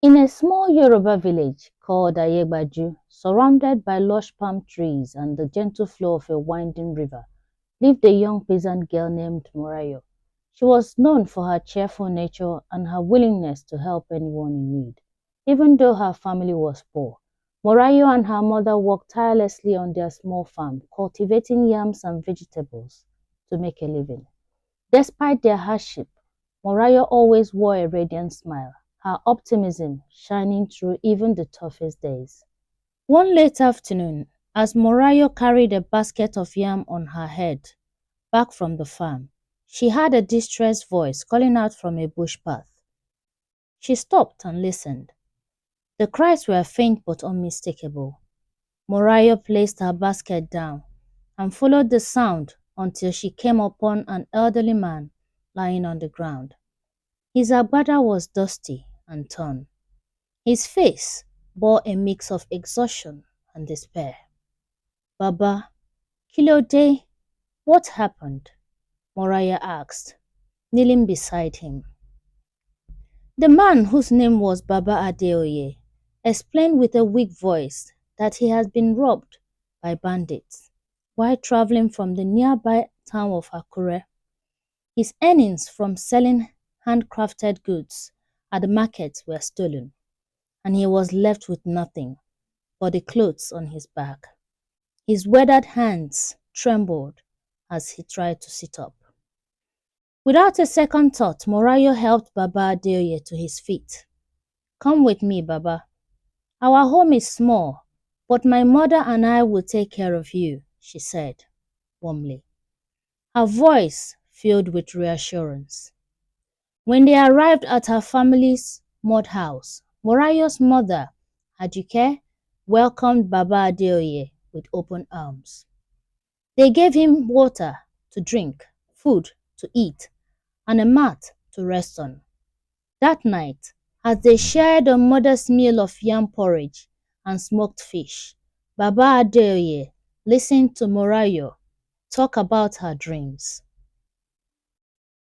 In a small Yoruba village called Ayegbaju, surrounded by lush palm trees and the gentle flow of a winding river, lived a young peasant girl named Morayo. She was known for her cheerful nature and her willingness to help anyone in need. Even though her family was poor, Morayo and her mother worked tirelessly on their small farm, cultivating yams and vegetables to make a living. Despite their hardship, Morayo always wore a radiant smile, her optimism shining through even the toughest days. One late afternoon, as Morayo carried a basket of yam on her head back from the farm, she heard a distressed voice calling out from a bush path. She stopped and listened. The cries were faint but unmistakable. Morayo placed her basket down and followed the sound until she came upon an elderly man lying on the ground. His agbada was dusty and torn. His face bore a mix of exhaustion and despair. "Baba, Kilode, what happened?" Morayo asked, kneeling beside him. The man, whose name was Baba Adeoye, explained with a weak voice that he had been robbed by bandits while traveling from the nearby town of Akure. His earnings from selling handcrafted goods at the market were stolen, and he was left with nothing but the clothes on his back. His weathered hands trembled as he tried to sit up. Without a second thought, Morayo helped Baba Adeoye to his feet. "Come with me, Baba. Our home is small, but my mother and I will take care of you," she said warmly, her voice filled with reassurance. When they arrived at her family's mud house, Morayo's mother, Aduke, welcomed Baba Adeoye with open arms. They gave him water to drink, food to eat, and a mat to rest on. That night, as they shared a mother's meal of yam porridge and smoked fish, Baba Adeoye listened to Morayo talk about her dreams.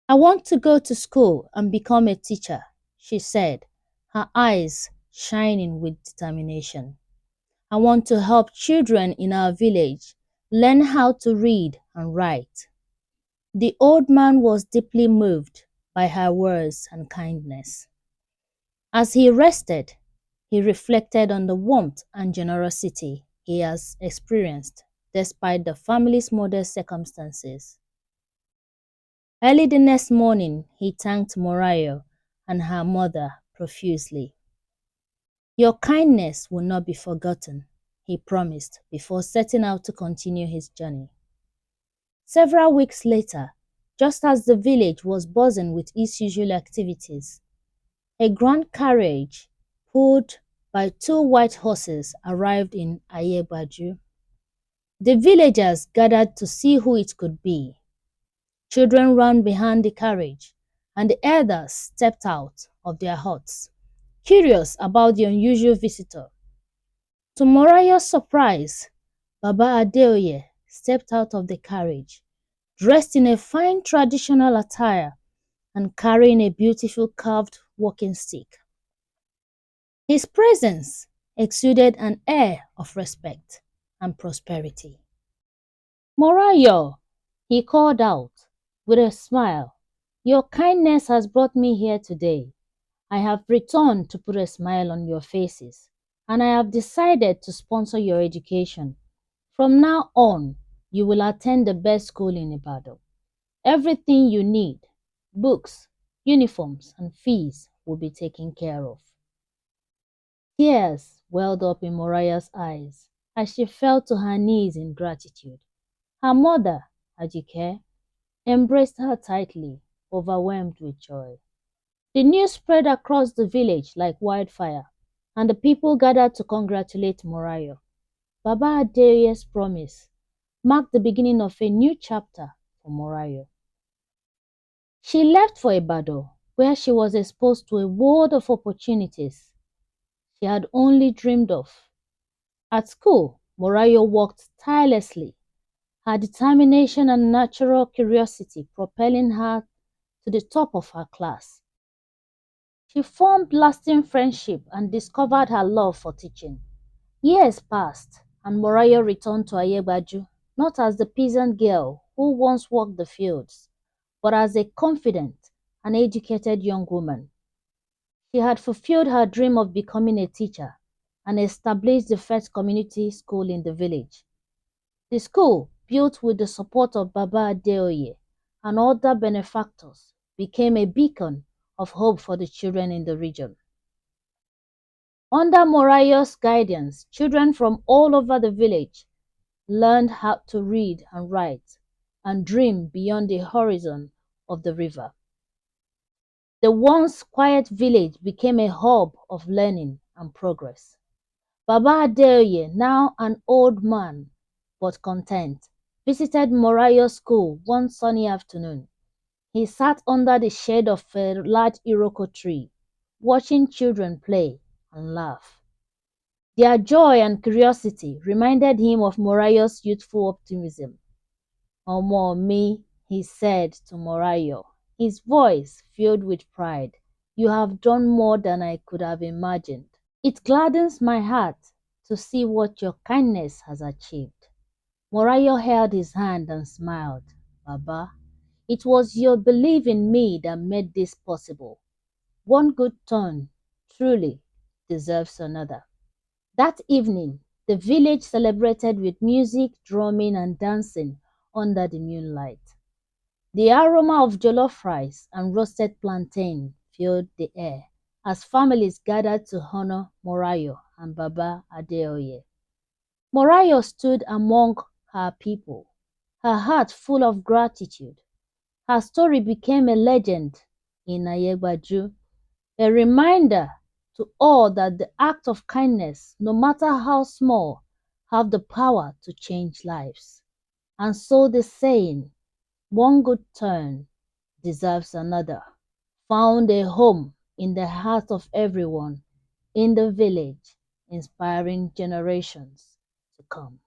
"I want to go to school and become a teacher," she said, her eyes shining with determination. "I want to help children in our village learn how to read and write." The old man was deeply moved by her words and kindness. As he rested, he reflected on the warmth and generosity he has experienced despite the family's modest circumstances. Early the next morning, he thanked Morayo and her mother profusely. "Your kindness will not be forgotten," he promised before setting out to continue his journey. Several weeks later, just as the village was buzzing with its usual activities, a grand carriage pulled by two white horses arrived in Ayegbaju. The villagers gathered to see who it could be. Children ran behind the carriage, and the elders stepped out of their huts, curious about the unusual visitor. To Morayo's surprise, Baba Adeoye stepped out of the carriage, dressed in a fine traditional attire and carrying a beautiful carved walking stick. His presence exuded an air of respect and prosperity. "Morayo," he called out with a smile, "your kindness has brought me here today. I have returned to put a smile on your faces, and I have decided to sponsor your education. From now on, you will attend the best school in Ibadan. Everything you need, books, uniforms, and fees will be taken care of." Tears welled up in Moraya's eyes as she fell to her knees in gratitude. Her mother, Ajike, embraced her tightly, overwhelmed with joy. The news spread across the village like wildfire, and the people gathered to congratulate Morayo. Baba Adeoye's promise marked the beginning of a new chapter for Morayo. She left for Ibadan, where she was exposed to a world of opportunities she had only dreamed of. At school, Morayo worked tirelessly, her determination and natural curiosity propelling her to the top of her class. She formed lasting friendship and discovered her love for teaching. Years passed, and Morayo returned to Ayegbaju, not as the peasant girl who once walked the fields, but as a confident and educated young woman. She had fulfilled her dream of becoming a teacher and established the first community school in the village. The school, built with the support of Baba Adeoye and other benefactors, became a beacon of hope for the children in the region. Under Morayo's guidance, children from all over the village learned how to read and write and dream beyond the horizon of the river. The once quiet village became a hub of learning and progress. Baba Adeoye, now an old man but content, visited Morayo School one sunny afternoon. He sat under the shade of a large iroko tree, watching children play and laugh. Their joy and curiosity reminded him of Morayo's youthful optimism. "Omo me," he said to Morayo, his voice filled with pride. "You have done more than I could have imagined. It gladdens my heart to see what your kindness has achieved." Morayo held his hand and smiled. "Baba, it was your belief in me that made this possible. One good turn truly deserves another." That evening, the village celebrated with music, drumming, and dancing under the moonlight. The aroma of jollof rice and roasted plantain filled the air as families gathered to honor Morayo and Baba Adeoye. Morayo stood among her people, her heart full of gratitude. Her story became a legend in Ayegbaju, a reminder to all that the act of kindness, no matter how small, have the power to change lives. And so the saying, "one good turn deserves another," found a home in the heart of everyone in the village, inspiring generations to come.